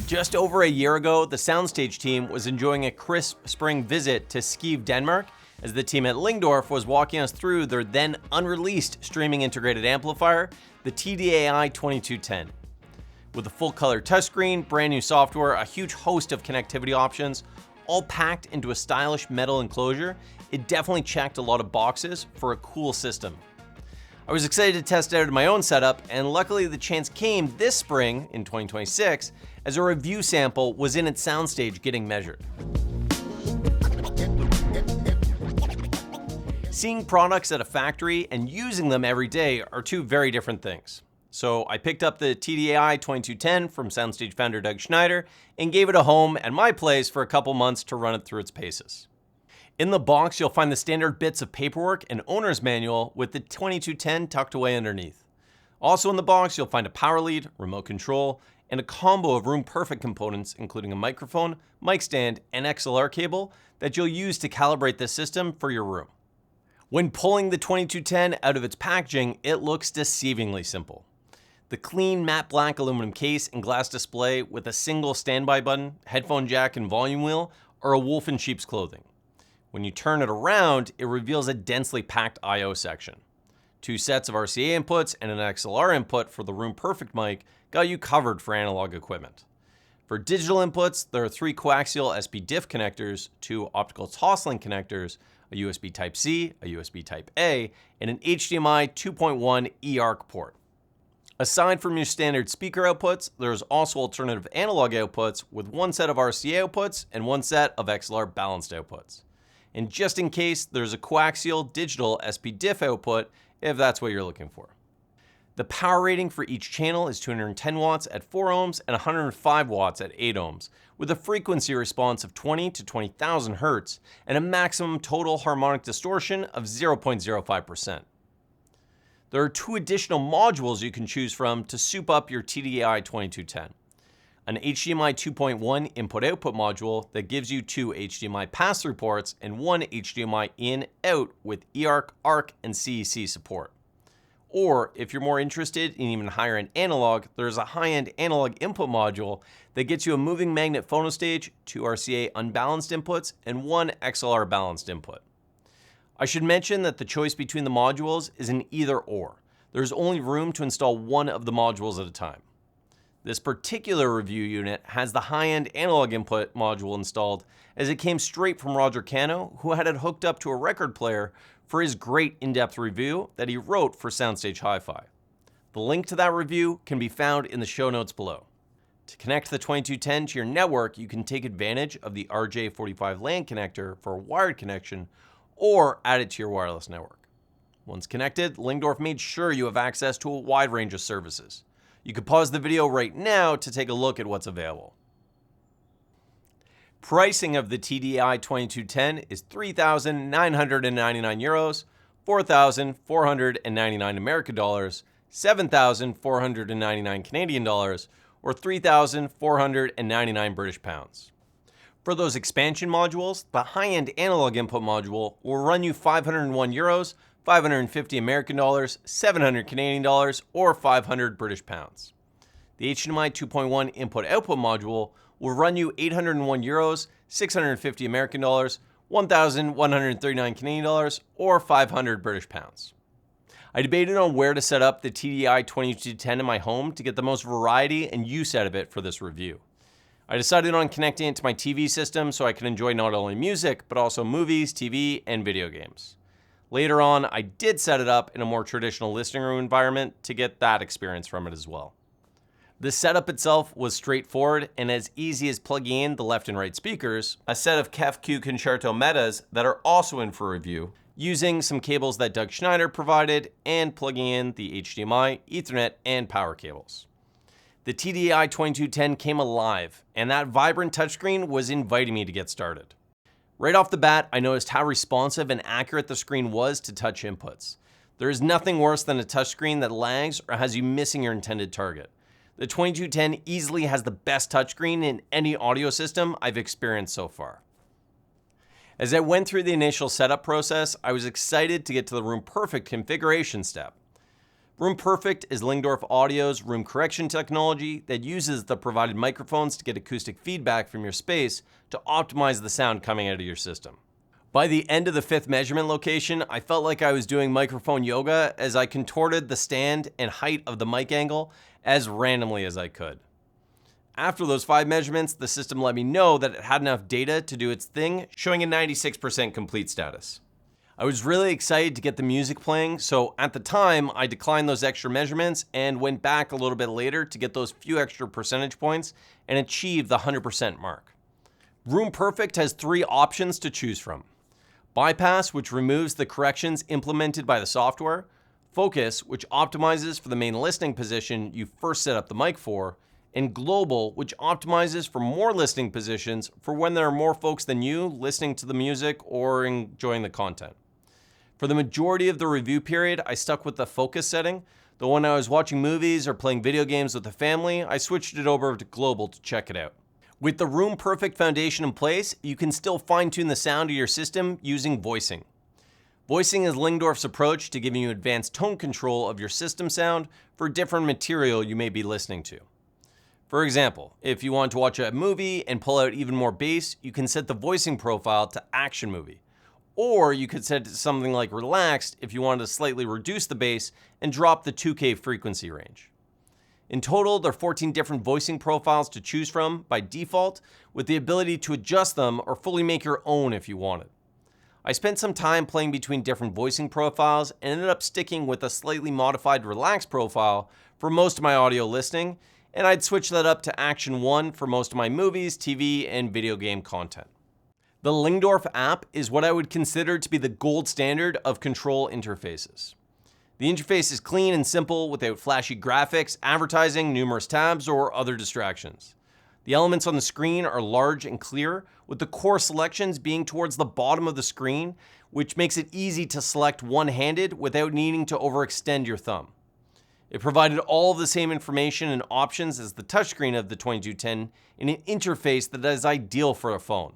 Just over a year ago, the SoundStage team was enjoying a crisp spring visit to Skive, Denmark, as the team at Lyngdorf was walking us through their then unreleased streaming integrated amplifier, the TDAI-2210. With a full color touchscreen, brand new software, a huge host of connectivity options, all packed into a stylish metal enclosure, it definitely checked a lot of boxes for a cool system. I was excited to test it out in my own setup, and luckily the chance came this spring in 2026 as a review sample was in at SoundStage getting measured. Seeing products at a factory and using them every day are two very different things. So I picked up the TDAI-2210 from SoundStage founder Doug Schneider and gave it a home at my place for a couple months to run it through its paces. In the box, you'll find the standard bits of paperwork and owner's manual with the 2210 tucked away underneath. Also in the box, you'll find a power lead, remote control, and a combo of RoomPerfect components, including a microphone, mic stand, and XLR cable that you'll use to calibrate the system for your room. When pulling the 2210 out of its packaging, it looks deceivingly simple. The clean matte black aluminum case and glass display with a single standby button, headphone jack, and volume wheel are a wolf in sheep's clothing. When you turn it around, it reveals a densely packed I/O section. 2 sets of RCA inputs and an XLR input for the RoomPerfect mic got you covered for analog equipment. For digital inputs, there are 3 coaxial SP-Diff connectors, 2 optical toslink connectors, a USB Type-C, a USB Type-A, and an HDMI 2.1 eARC port. Aside from your standard speaker outputs, there's also alternative analog outputs with 1 set of RCA outputs and 1 set of XLR balanced outputs. And just in case, there's a coaxial digital SP-Diff output if that's what you're looking for. The power rating for each channel is 210 watts at 4 ohms and 105 watts at 8 ohms, with a frequency response of 20 to 20,000 hertz and a maximum total harmonic distortion of 0.05%. There are 2 additional modules you can choose from to soup up your TDAI-2210. An HDMI 2.1 input-output module that gives you 2 HDMI pass-through ports and 1 HDMI in-out with eARC, ARC, and CEC support. Or, if you're more interested in even higher-end analog, there's a high-end analog input module that gets you a moving magnet phonostage, 2 RCA unbalanced inputs, and 1 XLR balanced input. I should mention that the choice between the modules is an either-or. There's only room to install one of the modules at a time. This particular review unit has the high-end analog input module installed as it came straight from Roger Cano, who had it hooked up to a record player for his great in-depth review that he wrote for SoundStage Hi-Fi. The link to that review can be found in the show notes below. To connect the 2210 to your network, you can take advantage of the RJ45 LAN connector for a wired connection or add it to your wireless network. Once connected, Lyngdorf made sure you have access to a wide range of services. You can pause the video right now to take a look at what's available. Pricing of the TDAI-2210 is €3,999, 4,499 American dollars, 7,499 Canadian dollars, or 3,499 British pounds. For those expansion modules, the high-end analog input module will run you €501, 550 American dollars, 700 Canadian dollars, or 500 British pounds. The HDMI 2.1 input-output module will run you €801, 650 American dollars, 1,139 Canadian dollars, or 500 British pounds. I debated on where to set up the TDAI-2210 in my home to get the most variety and use out of it for this review. I decided on connecting it to my TV system so I could enjoy not only music, but also movies, TV, and video games. Later on, I did set it up in a more traditional listening room environment to get that experience from it as well. The setup itself was straightforward and as easy as plugging in the left and right speakers, a set of KEF-Q Concerto Metas that are also in for review, using some cables that Doug Schneider provided, and plugging in the HDMI, Ethernet, and power cables. The TDAI-2210 came alive, and that vibrant touchscreen was inviting me to get started. Right off the bat, I noticed how responsive and accurate the screen was to touch inputs. There is nothing worse than a touchscreen that lags or has you missing your intended target. The 2210 easily has the best touchscreen in any audio system I've experienced so far. As I went through the initial setup process, I was excited to get to the RoomPerfect configuration step. RoomPerfect is Lyngdorf Audio's room correction technology that uses the provided microphones to get acoustic feedback from your space to optimize the sound coming out of your system. By the end of the 5th measurement location, I felt like I was doing microphone yoga as I contorted the stand and height of the mic angle as randomly as I could. After those 5 measurements, the system let me know that it had enough data to do its thing, showing a 96% complete status. I was really excited to get the music playing, so at the time, I declined those extra measurements and went back a little bit later to get those few extra percentage points and achieve the 100% mark. RoomPerfect has 3 options to choose from. Bypass, which removes the corrections implemented by the software. Focus, which optimizes for the main listening position you first set up the mic for. And Global, which optimizes for more listening positions for when there are more folks than you listening to the music or enjoying the content. For the majority of the review period, I stuck with the focus setting, though when I was watching movies or playing video games with the family, I switched it over to Global to check it out. With the RoomPerfect foundation in place, you can still fine-tune the sound of your system using voicing. Voicing is Lyngdorf's approach to giving you advanced tone control of your system sound for different material you may be listening to. For example, if you want to watch a movie and pull out even more bass, you can set the voicing profile to Action Movie. Or you could set it to something like Relaxed if you wanted to slightly reduce the bass and drop the 2K frequency range. In total, there are 14 different voicing profiles to choose from by default, with the ability to adjust them or fully make your own if you wanted. I spent some time playing between different voicing profiles and ended up sticking with a slightly modified Relaxed profile for most of my audio listening, and I'd switch that up to Action 1 for most of my movies, TV, and video game content. The Lyngdorf app is what I would consider to be the gold standard of control interfaces. The interface is clean and simple without flashy graphics, advertising, numerous tabs, or other distractions. The elements on the screen are large and clear, with the core selections being towards the bottom of the screen, which makes it easy to select one-handed without needing to overextend your thumb. It provided all of the same information and options as the touchscreen of the 2210 in an interface that is ideal for a phone.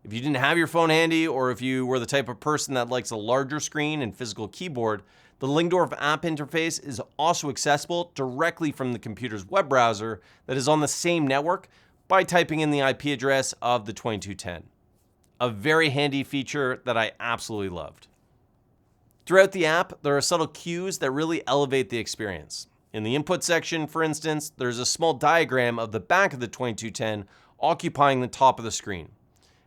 If you didn't have your phone handy, or if you were the type of person that likes a larger screen and physical keyboard, the Lyngdorf app interface is also accessible directly from the computer's web browser that is on the same network by typing in the IP address of the 2210. A very handy feature that I absolutely loved. Throughout the app, there are subtle cues that really elevate the experience. In the input section, for instance, there's a small diagram of the back of the 2210 occupying the top of the screen.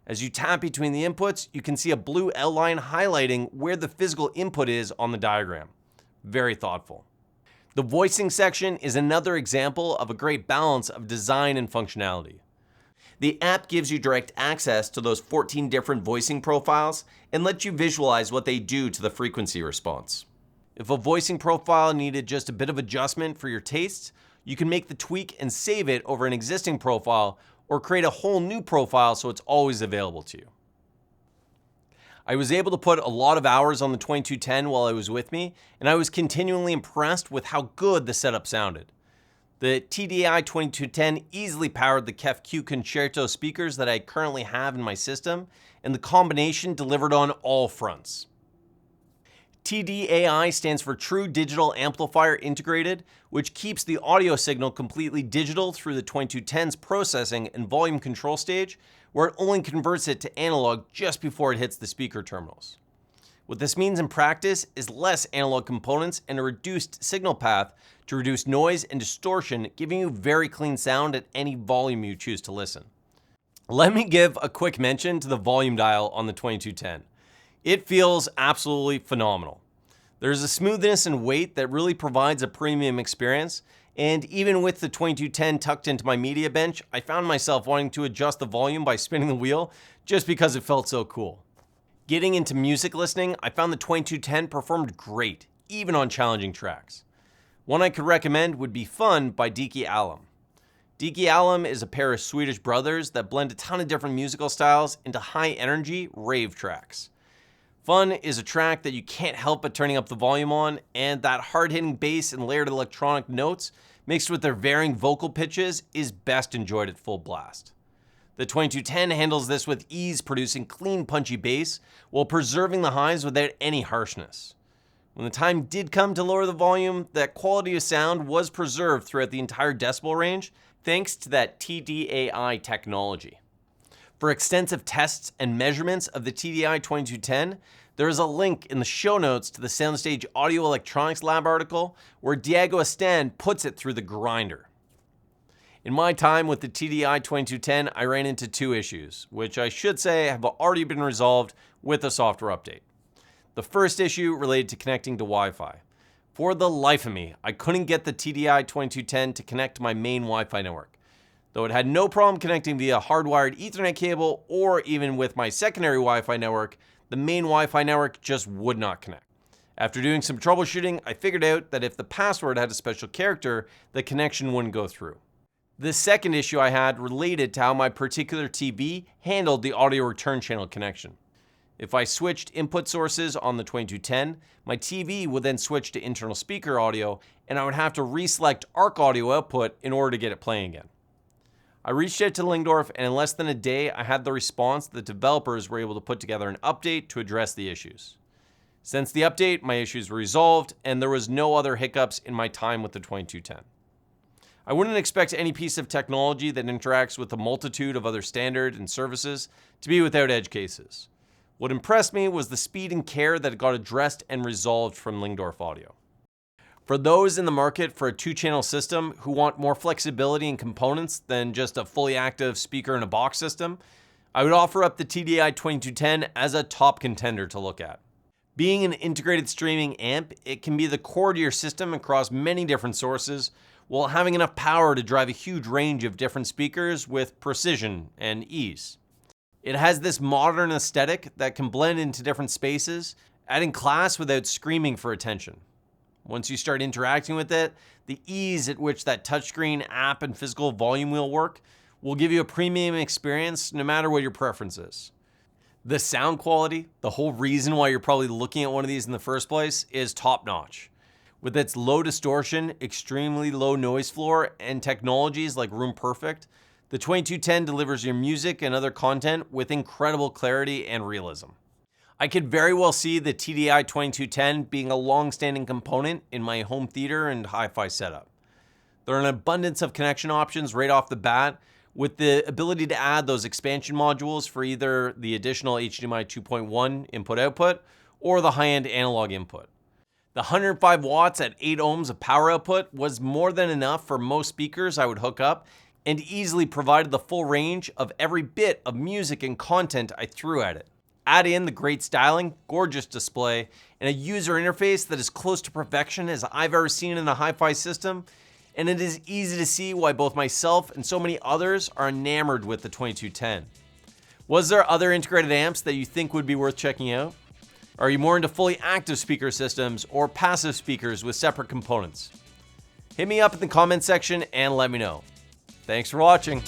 As you tap between the inputs, you can see a blue outline highlighting where the physical input is on the diagram. Very thoughtful. The voicing section is another example of a great balance of design and functionality. The app gives you direct access to those 14 different voicing profiles and lets you visualize what they do to the frequency response. If a voicing profile needed just a bit of adjustment for your tastes, you can make the tweak and save it over an existing profile or create a whole new profile so it's always available to you. I was able to put a lot of hours on the 2210 while it was with me, and I was continually impressed with how good the setup sounded. The TDAI-2210 easily powered the KEF-Q Concerto speakers that I currently have in my system, and the combination delivered on all fronts. TDAI stands for True Digital Amplifier Integrated, which keeps the audio signal completely digital through the 2210's processing and volume control stage, where it only converts it to analog just before it hits the speaker terminals. What this means in practice is less analog components and a reduced signal path to reduce noise and distortion, giving you very clean sound at any volume you choose to listen. Let me give a quick mention to the volume dial on the 2210. It feels absolutely phenomenal. There's a smoothness and weight that really provides a premium experience, and even with the 2210 tucked into my media bench, I found myself wanting to adjust the volume by spinning the wheel just because it felt so cool. Getting into music listening, I found the 2210 performed great, even on challenging tracks. One I could recommend would be Fun by Diki Alum. Diki Alum is a pair of Swedish brothers that blend a ton of different musical styles into high-energy rave tracks. Fun is a track that you can't help but turning up the volume on, and that hard-hitting bass and layered electronic notes mixed with their varying vocal pitches is best enjoyed at full blast. The 2210 handles this with ease, producing clean, punchy bass while preserving the highs without any harshness. When the time did come to lower the volume, that quality of sound was preserved throughout the entire decibel range thanks to that TDAI technology. For extensive tests and measurements of the TDAI-2210, there is a link in the show notes to the SoundStage Audio Electronics Lab article where Diego Estan puts it through the grinder. In my time with the TDAI-2210, I ran into two issues, which I should say have already been resolved with a software update. The first issue related to connecting to Wi-Fi. For the life of me, I couldn't get the TDAI-2210 to connect to my main Wi-Fi network. Though it had no problem connecting via hardwired Ethernet cable or even with my secondary Wi-Fi network, the main Wi-Fi network just would not connect. After doing some troubleshooting, I figured out that if the password had a special character, the connection wouldn't go through. The second issue I had related to how my particular TV handled the audio return channel connection. If I switched input sources on the 2210, my TV would then switch to internal speaker audio, and I would have to reselect ARC audio output in order to get it playing again. I reached out to Lyngdorf, and in less than a day, I had the response that developers were able to put together an update to address the issues. Since the update, my issues were resolved, and there was no other hiccups in my time with the 2210. I wouldn't expect any piece of technology that interacts with a multitude of other standards and services to be without edge cases. What impressed me was the speed and care that it got addressed and resolved from Lyngdorf Audio. For those in the market for a 2-channel system who want more flexibility in components than just a fully active speaker-in-a-box system, I would offer up the TDAI-2210 as a top contender to look at. Being an integrated streaming amp, it can be the core to your system across many different sources, while having enough power to drive a huge range of different speakers with precision and ease. It has this modern aesthetic that can blend into different spaces, adding class without screaming for attention. Once you start interacting with it, the ease at which that touchscreen app and physical volume wheel work will give you a premium experience no matter what your preference is. The sound quality, the whole reason why you're probably looking at one of these in the first place, is top notch. With its low distortion, extremely low noise floor, and technologies like RoomPerfect, the 2210 delivers your music and other content with incredible clarity and realism. I could very well see the TDAI-2210 being a long-standing component in my home theater and hi-fi setup. There are an abundance of connection options right off the bat, with the ability to add those expansion modules for either the additional HDMI 2.1 input-output or the high-end analog input. The 105 watts at 8 ohms of power output was more than enough for most speakers I would hook up, and easily provided the full range of every bit of music and content I threw at it. Add in the great styling, gorgeous display, and a user interface that is close to perfection as I've ever seen in a hi-fi system, and it is easy to see why both myself and so many others are enamored with the 2210. Was there other integrated amps that you think would be worth checking out? Are you more into fully active speaker systems or passive speakers with separate components? Hit me up in the comment section and let me know. Thanks for watching.